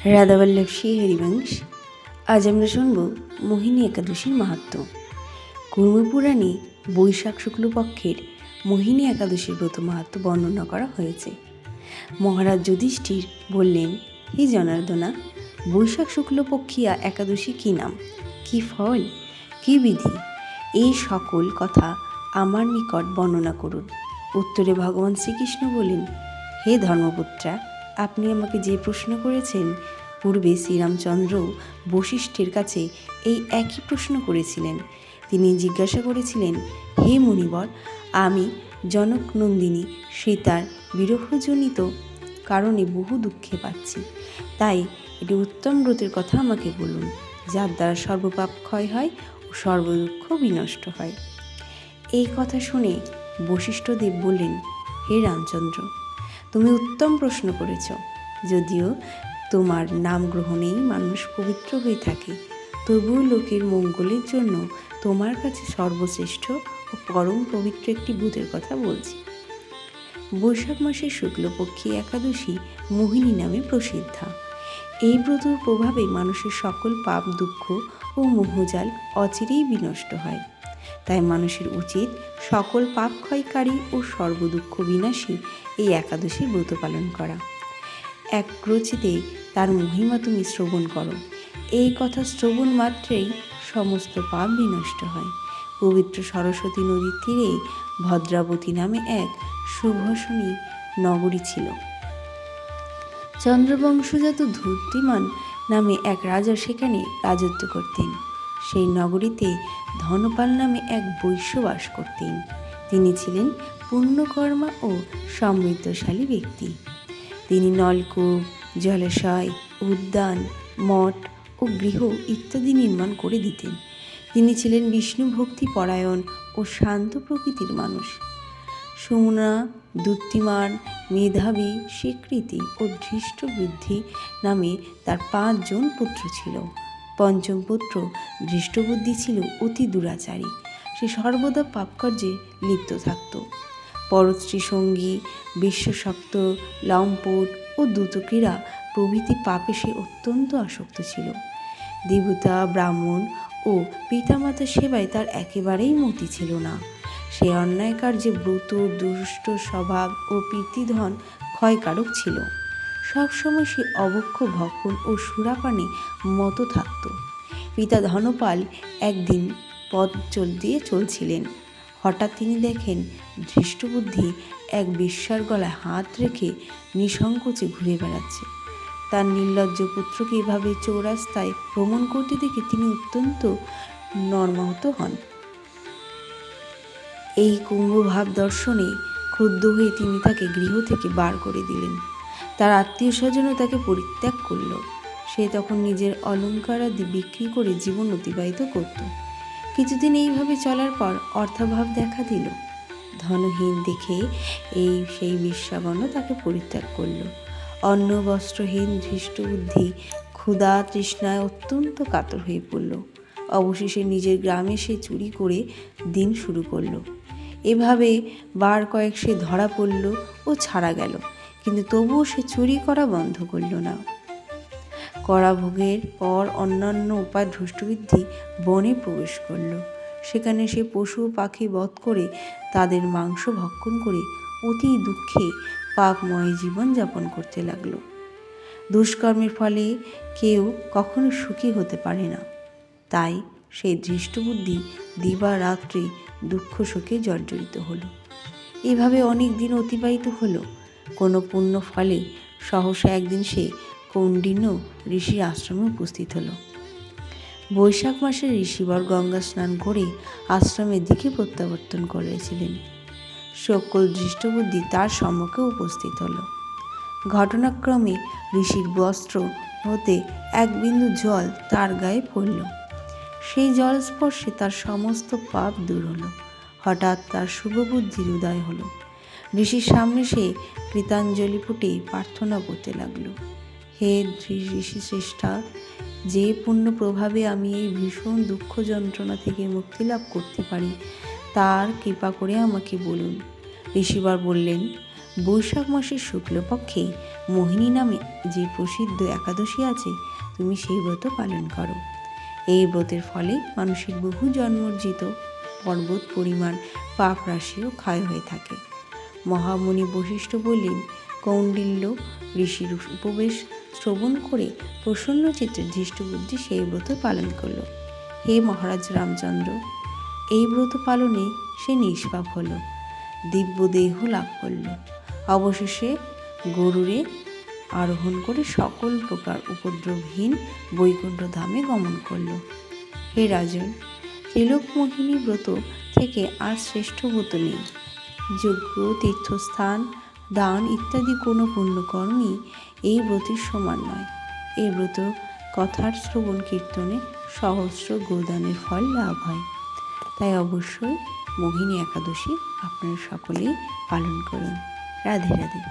রাধাবল্লভ শ্রী হরিবংশ। আজ আমরা শুনব মোহিনী একাদশীর মাহাত্ম্য। কুর্মপুরাণে বৈশাখ শুক্লপক্ষের মোহিনী একাদশীর ব্রত মাহাত্ম্য বর্ণনা করা হয়েছে। মহারাজ যুধিষ্ঠির বললেন, হে জনার্দনা, বৈশাখ শুক্লপক্ষিয়া একাদশী কী নাম, কী ফল, কী বিধি, এই সকল কথা আমার নিকট বর্ণনা করুন। উত্তরে ভগবান শ্রীকৃষ্ণ বললেন, হে ধর্মপুত্রা, আপনি আমাকে যে প্রশ্ন করেছেন, পূর্বে শ্রীরামচন্দ্র বশিষ্ঠের কাছে এই একই প্রশ্ন করেছিলেন। তিনি জিজ্ঞাসা করেছিলেন, হে মুনিবর, আমি জনকনন্দিনী সীতার বিরহজনিত কারণে বহু দুঃখে পাচ্ছি, তাই এটি উত্তম ব্রতের কথা আমাকে বলুন, যার দ্বারা সর্বপাপ ক্ষয় হয় ও সর্বদুঃখ বিনষ্ট হয়। এই কথা শুনে বশিষ্ঠদেব বললেন, হে রামচন্দ্র, তুমি উত্তম প্রশ্ন করেছ। যদিও তোমার নাম গ্রহণেই মানুষ পবিত্র হয়ে থাকে, তবুও লোকের মঙ্গলের জন্য তোমার কাছে সর্বশ্রেষ্ঠ ও পরম পবিত্র একটি ব্রতের কথা বলছি। বৈশাখ মাসের শুক্লপক্ষী একাদশী মোহিনী নামে প্রসিদ্ধা। এই ব্রতর প্রভাবে মানুষের সকল পাপ, দুঃখ ও মোহজাল অচিরেই বিনষ্ট হয়। তাই মানুষের উচিত সকল পাপ ক্ষয়কারী ও সর্বদুঃখ বিনাশী এই একাদশীর ব্রত পালন করা। এক রচিতে তার মহিমা তুমি শ্রবণ করো, এই কথা শ্রবণ মাত্রেই সমস্ত পাপ বিনষ্ট হয়। পবিত্র সরস্বতী নদীর তীরে ভদ্রাবতী নামে এক সুভাষিনী নগরী ছিল। চন্দ্রবংশজাত ধূর্তিমান নামে এক রাজা সেখানে রাজত্ব করতেন। সেই নগরীতে ধনপাল নামে এক বৈশ্য বাস করতেন। তিনি ছিলেন পুণ্যকর্মা ও সমৃদ্ধশালী ব্যক্তি। তিনি নলকূপ, জলাশয়, উদ্যান, মঠ ও গৃহ ইত্যাদি নির্মাণ করে দিতেন। তিনি ছিলেন বিষ্ণু ভক্তি পরায়ণ ও শান্ত প্রকৃতির মানুষ। সুমনা, দ্যুতিমান, মেধাবী, স্বীকৃতি ও ধৃষ্টবুদ্ধি নামে তার 5 জন পুত্র ছিল। পঞ্চম পুত্র ধৃষ্টবুদ্ধি ছিল অতি দুরাচারী। সে সর্বদা পাপকার্যে লিপ্ত থাকত। পরস্ত্রী সঙ্গী, বিশ্বশক্ত, লম্পট ও দ্রুতক্রীড়া প্রভৃতি পাপে সে অত্যন্ত আসক্ত ছিল। দেবতা, ব্রাহ্মণ ও পিতামাতা সেবায় তার একেবারেই মতি ছিল না। সে অন্যায় কার্যে ব্রত, দুষ্ট স্বভাব ও পিতৃধন ক্ষয়কারক ছিল। সবসময় সে অবক্ষ ভক্ষণ ও সুরাপানে মতো থাকত। পিতা ধনপাল একদিন পথ দিয়ে চলছিলেন। হঠাৎ তিনি দেখেন ধৃষ্টবুদ্ধি এক বেশ্যার গলায় হাত রেখে নিঃসংকোচে ঘুরে বেড়াচ্ছে। তার নির্লজ্জ পুত্রকে এভাবে চৌরাস্তায় ভ্রমণ করতে দেখে তিনি অত্যন্ত মর্মাহত হন। এই কুম্ভভাব দর্শনে ক্রুদ্ধ হয়ে তিনি তাকে গৃহ থেকে বার করে দিলেন। তার আত্মীয় স্বজনও তাকে পরিত্যাগ করল। সে তখন নিজের অলঙ্কারাদি বিক্রি করে জীবন অতিবাহিত করত। কিছুদিন এইভাবে চলার পর অর্থাভাব দেখা দিল। ধনহীন দেখে সেই বেশ্যাগণ তাকে পরিত্যাগ করল। অন্ন বস্ত্রহীন ধৃষ্টবুদ্ধি ক্ষুধা তৃষ্ণায় অত্যন্ত কাতর হয়ে পড়ল। অবশেষে নিজের গ্রামে সে চুরি করে দিন শুরু করল। এভাবে বার কয়েক সে ধরা পড়ল ও ছাড়া গেল, কিন্তু তবুও সে চুরি করা বন্ধ করল না। করাভোগের পর অন্যান্য উপায় ধৃষ্টবুদ্ধি বনে প্রবেশ করল। সেখানে সে পশু পাখি বধ করে তাদের মাংস ভক্ষণ করে অতি দুঃখে পাপময় জীবন যাপন করতে লাগল। দুষ্কর্মের ফলে কেউ কখনো সুখী হতে পারে না। তাই সেই ধৃষ্টবুদ্ধি দিবারাত্রি দুঃখ শোকে জর্জরিত হলো। এভাবে অনেক দিন অতিবাহিত হলো। কোনো পুণ্য ফলে সহসা একদিন সে কৌণ্ডিন্য ঋষির আশ্রমে উপস্থিত হলো। বৈশাখ মাসে ঋষিবর গঙ্গা স্নান করে আশ্রমের দিকে প্রত্যাবর্তন করেছিলেন। সকল ধৃষ্টবুদ্ধি তার সম্মুখে উপস্থিত হলো। ঘটনাক্রমে ঋষির বস্ত্র হতে এক বিন্দু জল তার গায়ে পড়ল। সেই জল স্পর্শে তার সমস্ত পাপ দূর হলো। হঠাৎ তার শুভবুদ্ধির উদয় হলো। ঋষির সামনে সে কৃতাঞ্জলি ফুটে প্রার্থনা করতে লাগলো, হে ঋষি শ্রেষ্ঠা, যে পুণ্য প্রভাবে আমি এই ভীষণ দুঃখ যন্ত্রণা থেকে মুক্তি লাভ করতে পারি, তার কৃপা করে আমাকে বলুন। ঋষিবর বললেন, বৈশাখ মাসের শুক্লপক্ষে মোহিনী নামে যে প্রসিদ্ধ একাদশী আছে, তুমি সেই ব্রত পালন করো। এই ব্রতের ফলে মানুষের বহু জন্মর্জিত পর্বত পরিমাণ পাপ রাশিও ক্ষয় হয়ে থাকে। মহামুনি বশিষ্ঠ বললেন, কৌণ্ডিল্য ঋষির উপবেশ শ্রবণ করে প্রসন্ন চিত্তে ধৃষ্টবুদ্ধি সেই ব্রত পালন করল। হে মহারাজ রামচন্দ্র, এই ব্রত পালনে সে নিষ্পাপ হল, দিব্য দেহ লাভ করল। অবশেষে গরুড়ে আরোহণ করে সকল প্রকার উপদ্রবহীন বৈকুণ্ঠ ধামে গমন করল। হে রাজন, ত্রিলোকমোহিনী ব্রত থেকে আর শ্রেষ্ঠ ব্রত নেই। যজ্ঞ, তীর্থস্থান, দান ইত্যাদি কোনো পুণ্যকর্মই এই ব্রতের সমান নয়। এই ব্রত কথার শ্রবণ কীর্তনে সহস্র গোদানের ফল লাভ হয়। তাই অবশ্যই মোহিনী একাদশী আপনারা সকলেই পালন করুন। রাধে রাধে।